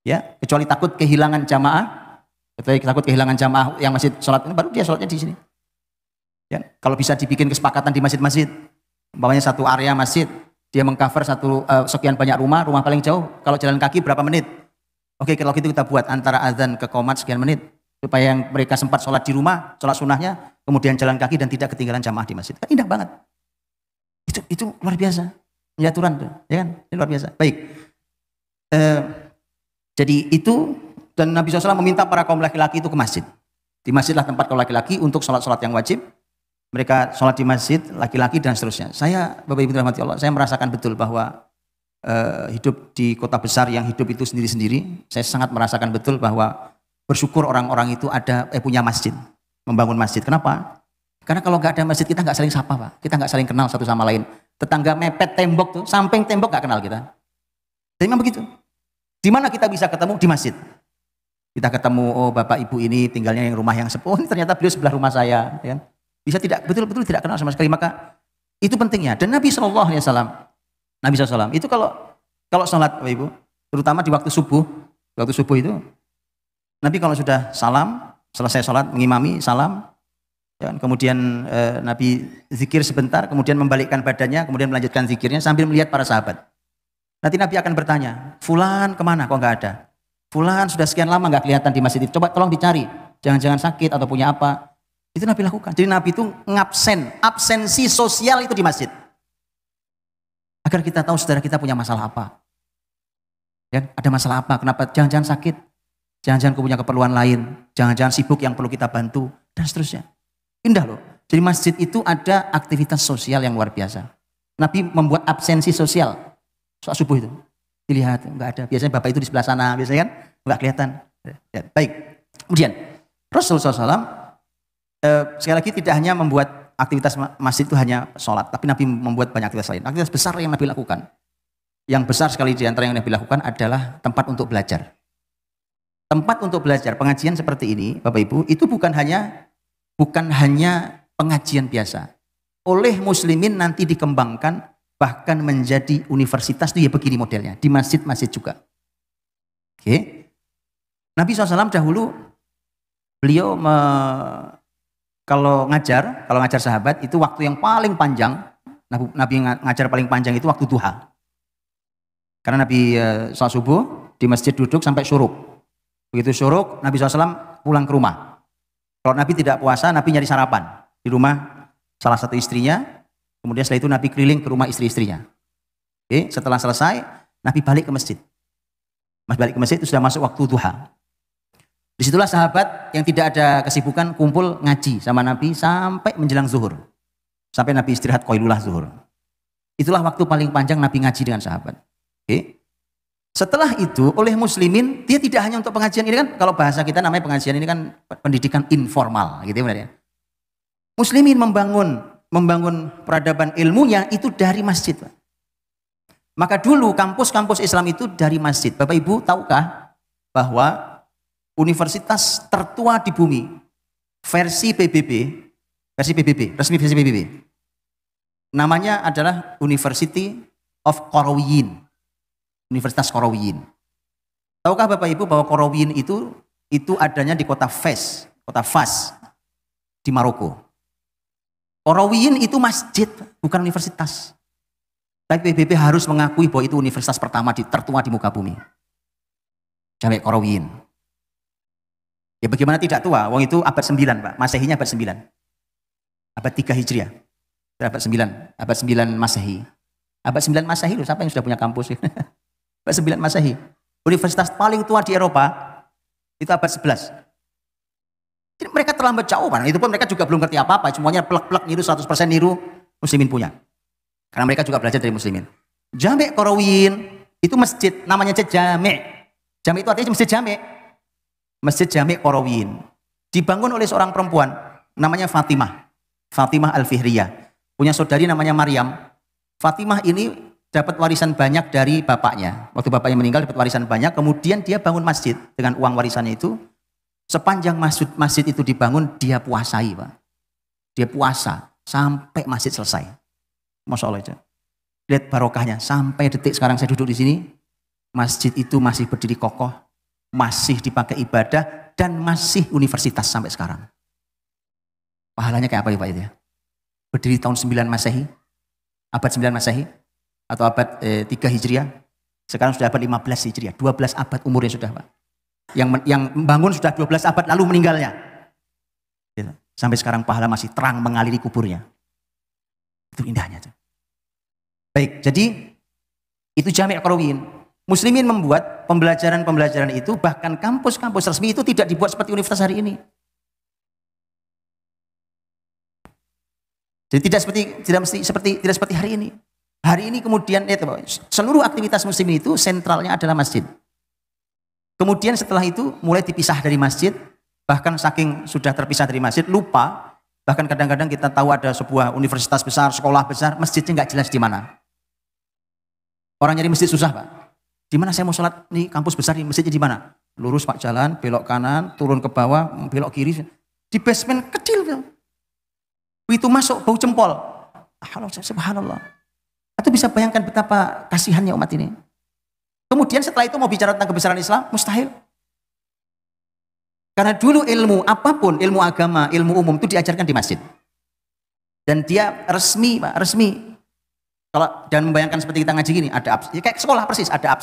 ya, kecuali takut kehilangan jamaah, yang masjid sholat ini baru dia sholatnya di sini. Ya, kalau bisa dibikin kesepakatan di masjid-masjid, umpamanya satu area masjid, dia mengcover sekian banyak rumah paling jauh, kalau jalan kaki berapa menit? Oke, kalau gitu kita buat antara azan ke qomat sekian menit supaya yang mereka sempat sholat di rumah, sholat sunnahnya, kemudian jalan kaki dan tidak ketinggalan jamaah di masjid. Kan indah banget. Itu luar biasa. Aturan tuh, ya kan? Ini luar biasa. Baik. Jadi itu dan Nabi SAW meminta para kaum laki-laki itu ke masjid. Di masjidlah tempat kaum laki-laki untuk sholat-sholat yang wajib. Mereka sholat di masjid, laki-laki dan seterusnya. Saya, Bapak Ibu rahmati Allah, saya merasakan betul bahwa hidup di kota besar yang hidup itu sendiri-sendiri, saya sangat merasakan betul bahwa bersyukur orang-orang itu punya masjid, membangun masjid. Kenapa? Karena kalau nggak ada masjid kita nggak saling sapa, Pak. Kita nggak saling kenal satu sama lain. Tetangga mepet tembok tuh, samping tembok nggak kenal kita. Jadi memang begitu. Di mana kita bisa ketemu? Di masjid. Kita ketemu, oh bapak ibu ini tinggalnya yang rumah yang sepuh, ternyata beliau sebelah rumah saya. Ya. Bisa betul-betul tidak kenal sama sekali. Maka itu pentingnya. Dan Nabi SAW itu kalau sholat, Bapak Ibu, terutama di waktu subuh itu, Nabi kalau sudah selesai sholat, mengimami, salam, ya, kemudian Nabi zikir sebentar, kemudian membalikkan badannya, kemudian melanjutkan zikirnya sambil melihat para sahabat. Nanti Nabi akan bertanya, Fulan kemana? Kok nggak ada? Fulan sudah sekian lama nggak kelihatan di masjid itu. Coba tolong dicari, jangan-jangan sakit atau punya apa. Itu Nabi lakukan. Jadi Nabi itu absensi sosial itu di masjid. Agar kita tahu saudara kita punya masalah apa. Ya, ada masalah apa? Kenapa? Jangan-jangan sakit. Jangan-jangan punya keperluan lain. Jangan-jangan sibuk yang perlu kita bantu. Dan seterusnya. Indah loh. Jadi masjid itu ada aktivitas sosial yang luar biasa. Nabi membuat absensi sosial. Soal subuh itu. Dilihat, enggak ada. Biasanya bapak itu di sebelah sana, biasanya kan enggak kelihatan. Ya, baik. Kemudian Rasulullah SAW sekali lagi tidak hanya membuat aktivitas masjid itu hanya sholat, tapi Nabi membuat banyak aktivitas lain. Aktivitas besar yang Nabi lakukan. Yang besar sekali di antara yang Nabi lakukan adalah tempat untuk belajar. Tempat untuk belajar, pengajian seperti ini, Bapak Ibu, itu bukan hanya pengajian biasa. Oleh muslimin nanti dikembangkan bahkan menjadi universitas, itu ya begini modelnya, di masjid-masjid juga. Oke. Nabi SAW dahulu beliau kalau ngajar sahabat itu waktu yang paling panjang, Nabi ngajar paling panjang itu waktu duha. Karena Nabi sholat subuh di masjid duduk sampai syuruk. Begitu syuruk, Nabi SAW pulang ke rumah. Kalau Nabi tidak puasa, Nabi nyari sarapan di rumah salah satu istrinya. Kemudian setelah itu Nabi keliling ke rumah istri-istrinya. Oke, setelah selesai, Nabi balik ke masjid. Mas balik ke masjid itu sudah masuk waktu duha. Disitulah sahabat yang tidak ada kesibukan kumpul ngaji sama Nabi sampai menjelang zuhur. Sampai Nabi istirahat qailulah zuhur. Itulah waktu paling panjang Nabi ngaji dengan sahabat. Oke. Setelah itu oleh muslimin, dia tidak hanya untuk pengajian ini kan, kalau bahasa kita namanya pengajian ini kan pendidikan informal gitu ya. Muslimin membangun peradaban ilmunya itu dari masjid. Maka dulu kampus-kampus Islam itu dari masjid. Bapak Ibu tahukah bahwa universitas tertua di bumi resmi versi PBB, namanya adalah University of Qarawiyyin. Universitas Qarawiyyin. Tahukah Bapak Ibu bahwa Qarawiyyin itu adanya di kota Fes di Maroko. Qarawiyyin itu masjid, bukan universitas. Tapi PBB harus mengakui bahwa itu universitas pertama tertua di muka bumi. Jami' Qarawiyyin. Ya bagaimana tidak tua? Wong itu abad 9, Pak. Masehinya abad 9. Abad 3 Hijriah. Abad 9 Masehi. Abad 9 Masehi loh, siapa yang sudah punya kampus? Abad 9 Masehi. Universitas paling tua di Eropa itu abad 11. Jadi mereka terlambat jauh, Pak. Itu pun mereka juga belum ngerti apa-apa, semuanya plek-plek niru 100% niru muslimin punya. Karena mereka juga belajar dari muslimin. Jami' Qarawiyyin itu masjid, namanya Jami'. Jami' itu artinya masjid Jami'. Masjid Jami' Qarawiyyin dibangun oleh seorang perempuan namanya Fatimah Al-Fihriyah, punya saudari namanya Maryam. Fatimah ini dapat warisan banyak dari bapaknya. Waktu bapaknya meninggal dapat warisan banyak, kemudian dia bangun masjid dengan uang warisannya itu. Sepanjang masjid itu dibangun, dia puasai, Pak. Dia puasa sampai masjid selesai. Masya Allah itu. Lihat barokahnya, sampai detik sekarang saya duduk di sini, masjid itu masih berdiri kokoh, masih dipakai ibadah, dan masih universitas sampai sekarang. Pahalanya kayak apa ya Pak itu ya? Berdiri tahun 9 Masehi, abad 9 Masehi, atau abad 3 Hijriah, sekarang sudah abad 15 Hijriah, 12 abad umurnya sudah Pak. Yang membangun sudah 12 abad lalu meninggalnya. Sampai sekarang pahala masih terang mengaliri kuburnya. Itu indahnya. Baik, jadi itu Jami' Qarawiyyin. Muslimin membuat pembelajaran-pembelajaran itu, bahkan kampus-kampus resmi itu tidak dibuat seperti universitas hari ini. Jadi tidak seperti hari ini. Hari ini kemudian seluruh aktivitas muslimin itu sentralnya adalah masjid. Kemudian setelah itu mulai dipisah dari masjid, bahkan saking sudah terpisah dari masjid lupa, bahkan kadang-kadang kita tahu ada sebuah universitas besar, sekolah besar, masjidnya nggak jelas di mana. Orang nyari masjid susah Pak. Di mana saya mau sholat nih, kampus besar ini, masjidnya di mana? Lurus Pak jalan, belok kanan, turun ke bawah, belok kiri. Di basement kecil. Begitu masuk bau jempol. Subhanallah. Atau bisa bayangkan betapa kasihannya umat ini. Kemudian setelah itu mau bicara tentang kebesaran Islam, mustahil. Karena dulu ilmu apapun, ilmu agama, ilmu umum itu diajarkan di masjid. Dan dia resmi, Pak, resmi. Kalau dan membayangkan seperti kita ngaji gini, ada ya kayak sekolah persis, ada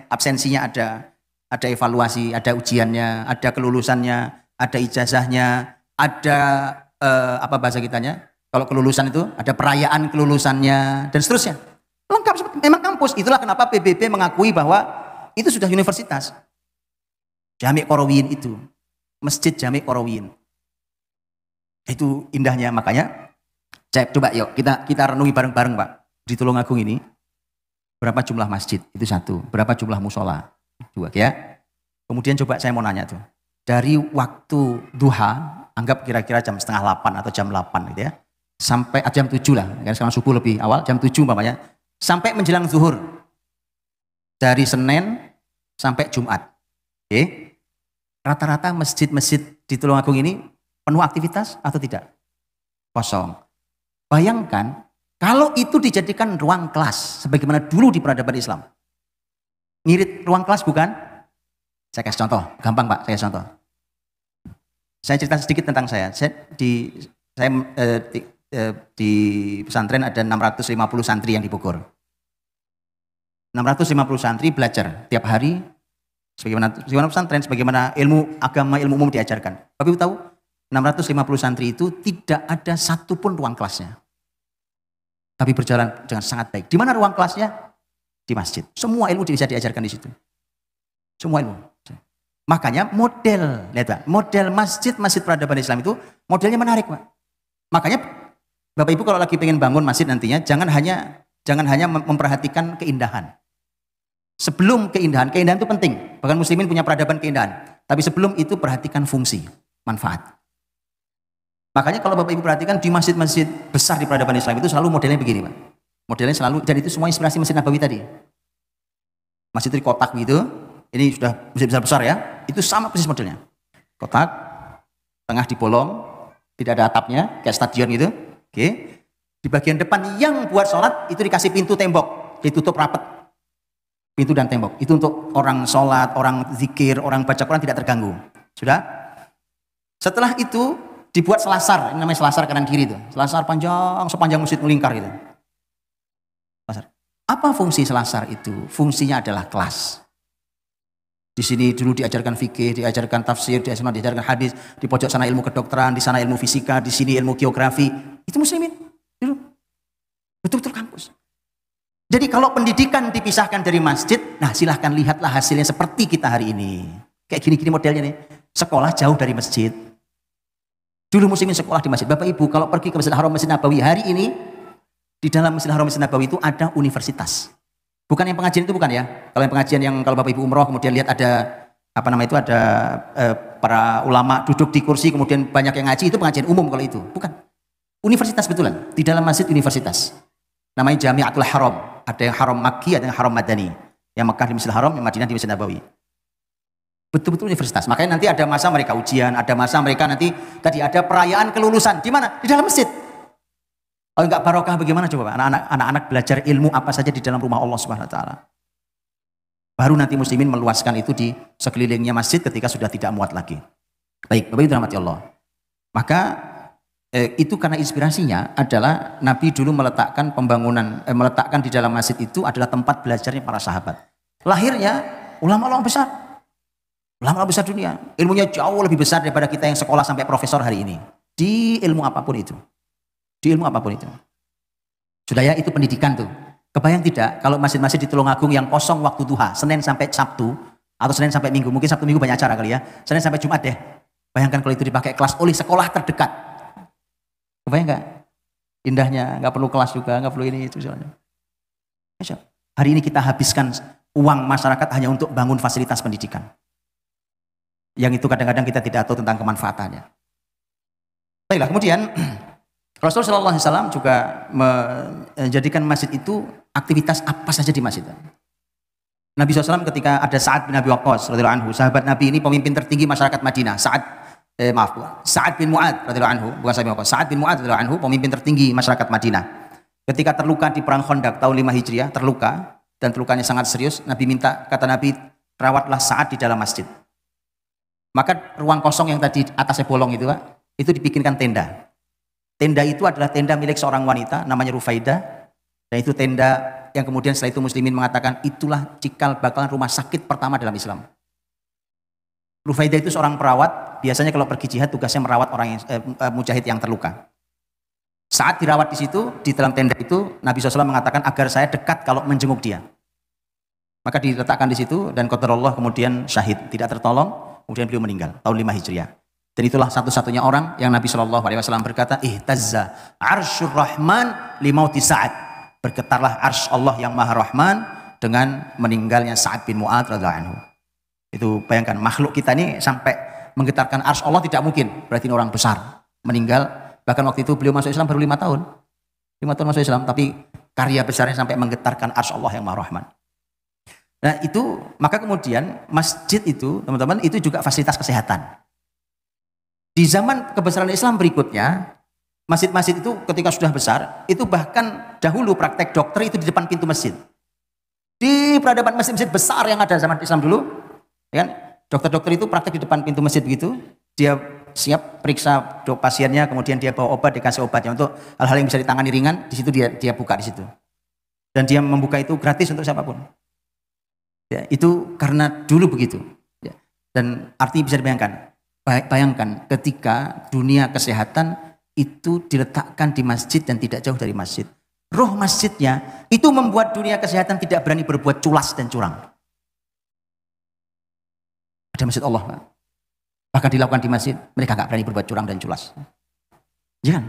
absensinya ada evaluasi, ada ujiannya, ada kelulusannya, ada ijazahnya, ada apa bahasa kitanya? Kalau kelulusan itu ada perayaan kelulusannya dan seterusnya. Lengkap, memang kampus. Itulah kenapa PBB mengakui bahwa itu sudah universitas. Jami' Qarawiyyin itu, Masjid Jami' Qarawiyyin. Itu indahnya, makanya coba yuk kita renungi bareng-bareng Pak. Di Tulungagung ini Berapa jumlah masjid? Itu satu. Berapa jumlah musola? Dua, ya. Kemudian coba saya mau nanya tuh. Dari waktu duha, anggap kira-kira jam setengah 8 atau jam 8 gitu ya. Sampai jam 7 lah. Kan sekarang subuh lebih awal, jam 7 umpamanya. Sampai menjelang zuhur. Dari Senin sampai Jumat. Oke. Rata-rata masjid-masjid di Tulungagung ini penuh aktivitas atau tidak? Kosong. Bayangkan kalau itu dijadikan ruang kelas, sebagaimana dulu di peradaban Islam. Ngirit ruang kelas bukan? Saya kasih contoh, gampang Pak, saya kasih contoh. Saya cerita sedikit tentang saya. Di pesantren ada 650 santri yang di Bogor. 650 santri belajar tiap hari, sebagaimana pesantren, sebagaimana ilmu agama, ilmu umum diajarkan. Tapi Ibu tahu, 650 santri itu tidak ada satupun ruang kelasnya. Tapi berjalan dengan sangat baik. Di mana ruang kelasnya? Di masjid. Semua ilmu bisa diajarkan di situ. Semua ilmu. Makanya lihat Pak, model masjid peradaban Islam itu modelnya menarik Pak. Makanya Bapak Ibu kalau lagi pengen bangun masjid nantinya, jangan hanya memperhatikan keindahan. Sebelum keindahan itu penting. Bahkan muslimin punya peradaban keindahan. Tapi sebelum itu perhatikan fungsi, manfaat. Makanya kalau Bapak Ibu perhatikan di masjid-masjid besar di peradaban Islam itu selalu modelnya begini Pak. Modelnya selalu, dan itu semua inspirasi Masjid Nabawi tadi. Masjid di kotak gitu, ini sudah masjid besar-besar ya, itu sama persis modelnya. Kotak, tengah dibolong, tidak ada atapnya, kayak stadion gitu. Oke. Di bagian depan yang buat sholat itu dikasih pintu tembok, ditutup rapat. Pintu dan tembok. Itu untuk orang sholat, orang zikir, orang baca Quran tidak terganggu. Sudah? Setelah itu dibuat selasar, ini namanya selasar kanan kiri itu. Selasar panjang, sepanjang masjid melingkar gitu. Selasar. Apa fungsi selasar itu? Fungsinya adalah kelas. Di sini dulu diajarkan fikih, diajarkan tafsir, diajarkan hadis, di pojok sana ilmu kedokteran, di sana ilmu fisika, di sini ilmu geografi. Itu muslimin dulu. Betul-betul kampus. Jadi kalau pendidikan dipisahkan dari masjid, nah silahkan lihatlah hasilnya seperti kita hari ini. Kayak gini-gini modelnya nih. Sekolah jauh dari masjid. Dulu muslimin sekolah di masjid. Bapak Ibu kalau pergi ke Masjidil Haram Masjid Nabawi hari ini, di dalam Masjidil Haram Masjid Nabawi itu ada universitas. Bukan yang pengajian itu bukan ya. Kalau yang pengajian yang kalau Bapak Ibu umroh kemudian lihat ada ada para ulama duduk di kursi kemudian banyak yang ngaji, itu pengajian umum kalau itu. Bukan. Universitas betulan. Di dalam masjid universitas. Namanya Jami'atul Haram. Ada yang Haram Makki, ada yang Haram Madani. Yang Mekah di Masjidil Haram, yang Madinah di Masjid Nabawi. Betul-betul universitas. Makanya nanti ada masa mereka ujian, ada masa mereka nanti tadi ada perayaan kelulusan. Di mana? Di dalam masjid. Oh enggak barokah bagaimana coba Pak? Anak-anak belajar ilmu apa saja di dalam rumah Allah Subhanahu wa taala. Baru nanti muslimin meluaskan itu di sekelilingnya masjid ketika sudah tidak muat lagi. Baik, Bapak Ibu dirahmati Allah. Maka itu karena inspirasinya adalah Nabi dulu meletakkan meletakkan di dalam masjid itu adalah tempat belajarnya para sahabat. Lahirnya ulama-ulama besar. Ulama besar dunia, ilmunya jauh lebih besar daripada kita yang sekolah sampai profesor hari ini. Di ilmu apapun itu. Di ilmu apapun itu. Sudah ya, itu pendidikan tuh. Kebayang tidak kalau masjid-masjid di Tulungagung yang kosong waktu duha, Senin sampai Sabtu, atau Senin sampai Minggu, mungkin Sabtu Minggu banyak acara kali ya, Senin sampai Jumat deh. Bayangkan kalau itu dipakai kelas oleh sekolah terdekat. Kebayang nggak? Indahnya, nggak perlu kelas juga, nggak perlu ini itu soalnya. Hari ini kita habiskan uang masyarakat hanya untuk bangun fasilitas pendidikan. Yang itu kadang-kadang kita tidak tahu tentang kemanfaatannya. Baiklah, kemudian Rasulullah SAW juga menjadikan masjid itu aktivitas apa saja di masjid. Nabi SAW ketika ada Sa'ad bin Abi Waqqas radhiyallahu anhu, sahabat Nabi ini pemimpin tertinggi masyarakat Madinah. Sa'ad bin Mu'ad radhiyallahu anhu, bukan Sa'ad bin Waqqas, Sa'ad bin Mu'ad radhiyallahu anhu, pemimpin tertinggi masyarakat Madinah. Ketika terluka di perang Khandaq tahun 5 Hijriah, terluka dan terlukanya sangat serius, Nabi minta, kata Nabi, rawatlah Sa'ad di dalam masjid. Maka ruang kosong yang tadi atasnya bolong itu Pak, itu dibikinkan tenda. Tenda itu adalah tenda milik seorang wanita namanya Rufaidah, dan itu tenda yang kemudian setelah itu muslimin mengatakan itulah cikal bakal rumah sakit pertama dalam Islam. Rufaidah itu seorang perawat, biasanya kalau pergi jihad tugasnya merawat orang yang mujahid yang terluka. Saat dirawat di situ, di dalam tenda itu Nabi SAW mengatakan agar saya dekat kalau menjenguk dia. Maka diletakkan di situ dan qadarullah kemudian syahid, tidak tertolong. Kemudian beliau meninggal tahun 5 Hijriah. Dan itulah satu-satunya orang yang Nabi SAW berkata, ihtazza arsyur rahman limauti Sa'ad. Bergetarlah arsy Allah yang Maha Rahman dengan meninggalnya Sa'ad bin Mu'adz radhiyallahu anhu. Itu bayangkan, makhluk kita ini sampai menggetarkan arsy Allah tidak mungkin. Berarti ini orang besar meninggal. Bahkan waktu itu beliau masuk Islam baru 5 tahun. 5 tahun masuk Islam, tapi karya besarnya sampai menggetarkan arsy Allah yang Maha Rahman. Nah itu, maka kemudian masjid itu, teman-teman, itu juga fasilitas kesehatan. Di zaman kebesaran Islam berikutnya, masjid-masjid itu ketika sudah besar, itu bahkan dahulu praktek dokter itu di depan pintu masjid. Di peradaban masjid-masjid besar yang ada zaman Islam dulu, ya kan? Dokter-dokter itu praktek di depan pintu masjid begitu, dia siap periksa pasiennya, kemudian dia bawa obat, dikasih obatnya untuk hal-hal yang bisa ditangani ringan, di situ dia buka di situ. Dan dia membuka itu gratis untuk siapapun. Ya, itu karena dulu begitu. Ya. Dan arti bisa dibayangkan. Bayangkan ketika dunia kesehatan itu diletakkan di masjid dan tidak jauh dari masjid. Roh masjidnya itu membuat dunia kesehatan tidak berani berbuat culas dan curang. Ada masjid Allah, Pak. Bahkan dilakukan di masjid, mereka nggak berani berbuat curang dan culas. Jangan.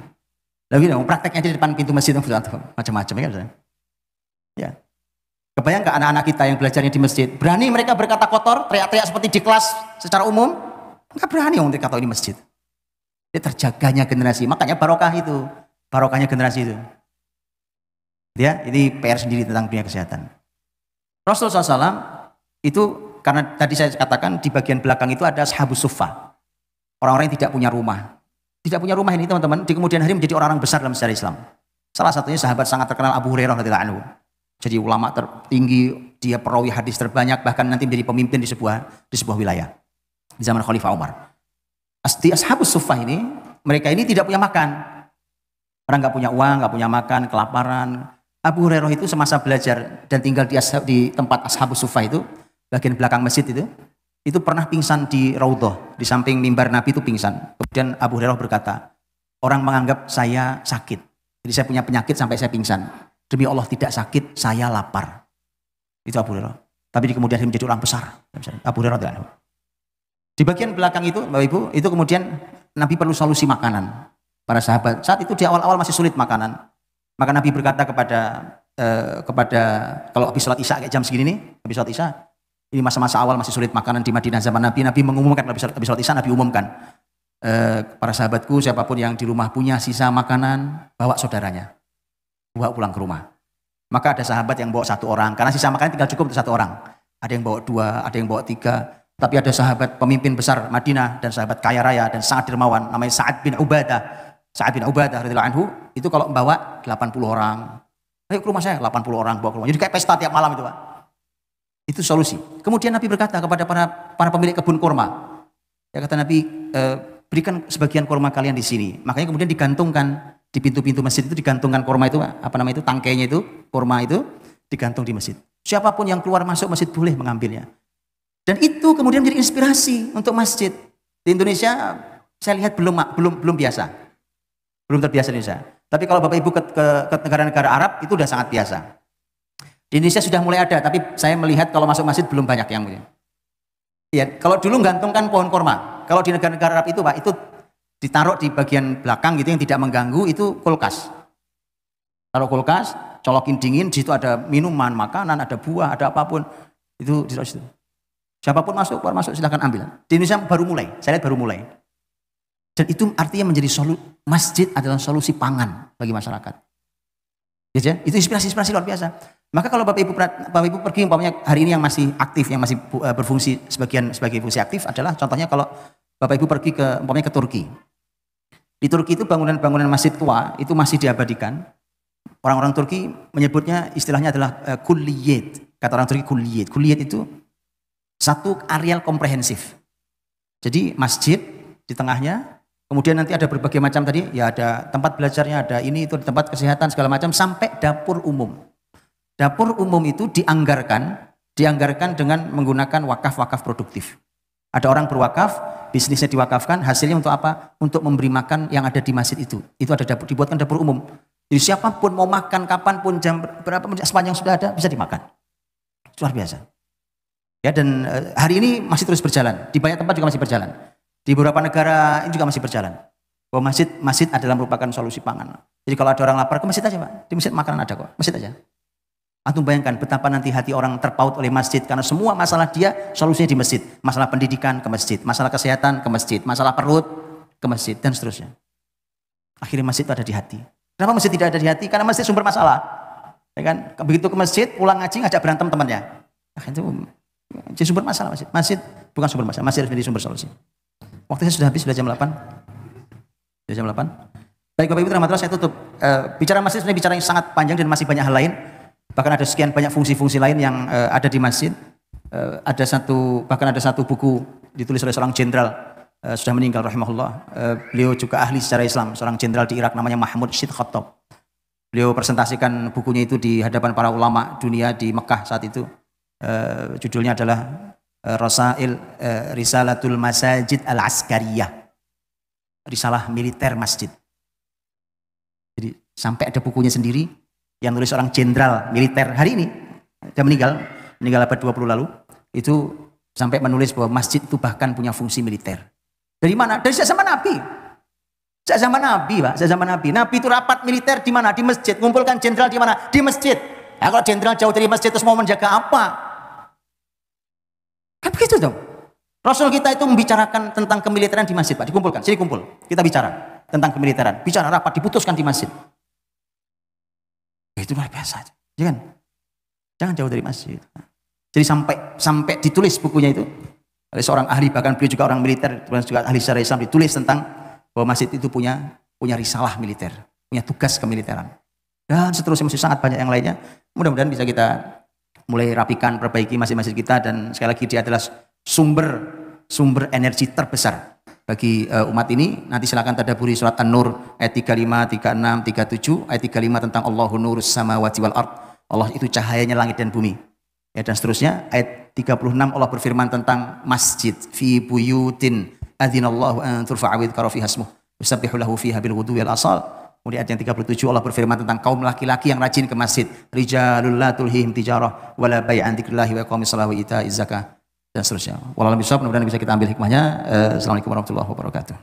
Lagi dong, prakteknya di depan pintu masjid macam-macam ya. Ya. Kebayang nggak anak-anak kita yang belajarnya di masjid, berani mereka berkata kotor, teriak-teriak seperti di kelas secara umum? Nggak berani orang mereka tahu ini masjid. Dia terjaganya generasi, makanya barokah itu, barokahnya generasi itu. Ya, ini PR sendiri tentang dunia kesehatan. Rasulullah SAW itu, karena tadi saya katakan di bagian belakang itu ada ashabus suffah, orang-orang yang tidak punya rumah. Tidak punya rumah ini teman-teman, di kemudian hari menjadi orang-orang besar dalam sejarah Islam. Salah satunya sahabat sangat terkenal Abu Hurairah radhiyallahu anhu. Jadi ulama tertinggi, dia perawi hadis terbanyak, bahkan nanti menjadi pemimpin di sebuah wilayah di zaman Khalifah Umar. Di ashabus suffah ini, mereka ini tidak punya makan. Orang nggak punya uang, nggak punya makan, kelaparan. Abu Hurairah itu semasa belajar dan tinggal di tempat ashabus suffah itu, bagian belakang masjid itu pernah pingsan di raudhah, di samping mimbar Nabi itu pingsan. Kemudian Abu Hurairah berkata, orang menganggap saya sakit, jadi saya punya penyakit sampai saya pingsan. Demi Allah tidak sakit, saya lapar. Itu Abu Hurairah. Tapi di kemudian hari menjadi orang besar. Abu Hurairah radhiyallahu anhu. Di bagian belakang itu, Bapak Ibu, itu kemudian Nabi perlu solusi makanan. Para sahabat, saat itu di awal-awal masih sulit makanan. Maka Nabi berkata kepada kalau habis sholat isya kayak jam segini nih, habis sholat isya, ini masa-masa awal masih sulit makanan di Madinah zaman Nabi. Nabi mengumumkan habis sholat isya, Nabi umumkan, para sahabatku, siapapun yang di rumah punya sisa makanan, bawa saudaranya, bawa pulang ke rumah. Maka ada sahabat yang bawa 1 orang, karena sisa makanan tinggal cukup untuk 1 orang. Ada yang bawa 2, ada yang bawa 3. Tapi ada sahabat pemimpin besar Madinah dan sahabat kaya raya dan sangat dermawan, namanya Sa'ad bin Ubadah. Sa'ad bin Ubadah radhiyallahu anhu itu kalau membawa 80 orang. Ayo ke rumah saya, 80 orang bawa ke rumah. Jadi kayak pesta tiap malam itu, Pak. Itu solusi. Kemudian Nabi berkata kepada para pemilik kebun kurma. Ya, kata Nabi, berikan sebagian kurma kalian di sini. Makanya kemudian digantungkan di pintu-pintu masjid itu, digantungkan kurma itu, apa namanya itu, tangkainya itu, kurma itu digantung di masjid. Siapapun yang keluar masuk masjid boleh mengambilnya. Dan itu kemudian menjadi inspirasi untuk masjid. Di Indonesia saya lihat belum biasa. Belum terbiasa di Indonesia. Tapi kalau Bapak Ibu ke negara-negara Arab itu sudah sangat biasa. Di Indonesia sudah mulai ada, tapi saya melihat kalau masuk masjid belum banyak yang punya. Ya, kalau dulu gantungkan pohon kurma. Kalau di negara-negara Arab itu, Pak, itu ditaruh di bagian belakang gitu yang tidak mengganggu, itu kulkas. Taruh kulkas, colokin dingin, di situ ada minuman, makanan, ada buah, ada apapun. Itu di situ. Siapapun masuk, keluar masuk, silahkan ambil. Di Indonesia baru mulai, saya lihat baru mulai. Dan itu artinya menjadi masjid adalah solusi pangan bagi masyarakat. Ya, itu inspirasi luar biasa. Maka kalau Bapak Ibu pergi, umpamanya hari ini yang masih aktif, yang masih berfungsi sebagai fungsi aktif adalah contohnya kalau Bapak Ibu pergi umpamanya ke Turki. Di Turki itu bangunan-bangunan masjid tua itu masih diabadikan. Orang-orang Turki menyebutnya, istilahnya adalah kulliyat. Kata orang Turki kulliyat. Kulliyat itu satu areal komprehensif. Jadi masjid di tengahnya, kemudian nanti ada berbagai macam tadi, ya ada tempat belajarnya, ada ini itu tempat kesehatan segala macam, sampai dapur umum. Dapur umum itu dianggarkan dengan menggunakan wakaf-wakaf produktif. Ada orang berwakaf, bisnisnya diwakafkan, hasilnya untuk apa? Untuk memberi makan yang ada di masjid itu. Itu ada dapur, dibuatkan dapur umum. Jadi siapapun mau makan kapanpun, jam berapa, sepanjang sudah ada bisa dimakan. Luar biasa. Ya, dan hari ini masih terus berjalan. Di banyak tempat juga masih berjalan. Di beberapa negara ini juga masih berjalan. Bahwa masjid adalah merupakan solusi pangan. Jadi kalau ada orang lapar, ke masjid aja Pak. Di masjid makanan ada kok, masjid aja. Antum bayangkan betapa nanti hati orang terpaut oleh masjid, karena semua masalah dia solusinya di masjid. Masalah pendidikan ke masjid, masalah kesehatan ke masjid, masalah perut ke masjid, dan seterusnya. Akhirnya masjid itu ada di hati. Kenapa masjid tidak ada di hati? Karena masjid sumber masalah. Ya kan? Begitu ke masjid, pulang ngaji, ngajak berantem temannya. Nah, itu jadi sumber masalah masjid. Masjid bukan sumber masalah, masjid harus menjadi sumber solusi. Waktu saya sudah habis, sudah jam 8. Sudah jam 8. Baik Bapak Ibu rahmatullah, saya tutup. Bicara masjid sebenarnya bicara yang sangat panjang dan masih banyak hal lain. Bahkan ada sekian banyak fungsi-fungsi lain yang ada di masjid. Bahkan ada satu buku ditulis oleh seorang jenderal sudah meninggal rahimahullah. Beliau juga ahli sejarah Islam, seorang jenderal di Irak namanya Mahmud Syed Khattab. Beliau presentasikan bukunya itu di hadapan para ulama dunia di Mekah saat itu. Judulnya adalah Rasail Risalatul Masajid Al-Askariyah. Risalah militer masjid. Jadi sampai ada bukunya sendiri yang nulis seorang jenderal militer hari ini. Dia meninggal abad 20 lalu. Itu sampai menulis bahwa masjid itu bahkan punya fungsi militer. Dari mana? Dari zaman Nabi. Sejak zaman Nabi, Pak. Sejak zaman Nabi. Nabi itu rapat militer di mana? Di masjid. Ngumpulkan jenderal di mana? Di masjid. Nah, kalau jenderal jauh dari masjid terus mau menjaga apa? Kan begitu dong. Rasul kita itu membicarakan tentang kemiliteran di masjid, Pak. Dikumpulkan. Sini kumpul. Kita bicara tentang kemiliteran. Bicara rapat, diputuskan di masjid. Itu luar biasa. Jangan jauh dari masjid. Jadi sampai ditulis bukunya itu oleh seorang ahli, bahkan beliau juga orang militer, juga ahli sejarah Islam, ditulis tentang bahwa masjid itu punya risalah militer, punya tugas kemiliteran. Dan seterusnya masih sangat banyak yang lainnya. Mudah-mudahan bisa kita mulai rapikan, perbaiki masjid-masjid kita, dan sekali lagi dia adalah sumber energi terbesar bagi umat ini. Nanti silakan tadabburi surat An-Nur ayat 35, 36, 37, ayat 35 tentang Allahu nurus samawati wal ard. Allah itu cahayanya langit dan bumi. Ya, dan seterusnya ayat 36 Allah berfirman tentang masjid fi buyutin adzinallahu an turfa'a wa yudhkara fiha ismuh yusabbihu lahu fiha bil ghudwi wal asal. Kemudian ayat yang 37 Allah berfirman tentang kaum laki-laki yang rajin ke masjid. Rijalul la tulhihim tijarah wala bai'an dzikrillahi wa iqamis shalah wa ita'iz zakah, dan seterusnya. Wallahu a'lam bishawab. Mudah-mudahan bisa kita ambil hikmahnya. Assalamualaikum warahmatullahi wabarakatuh.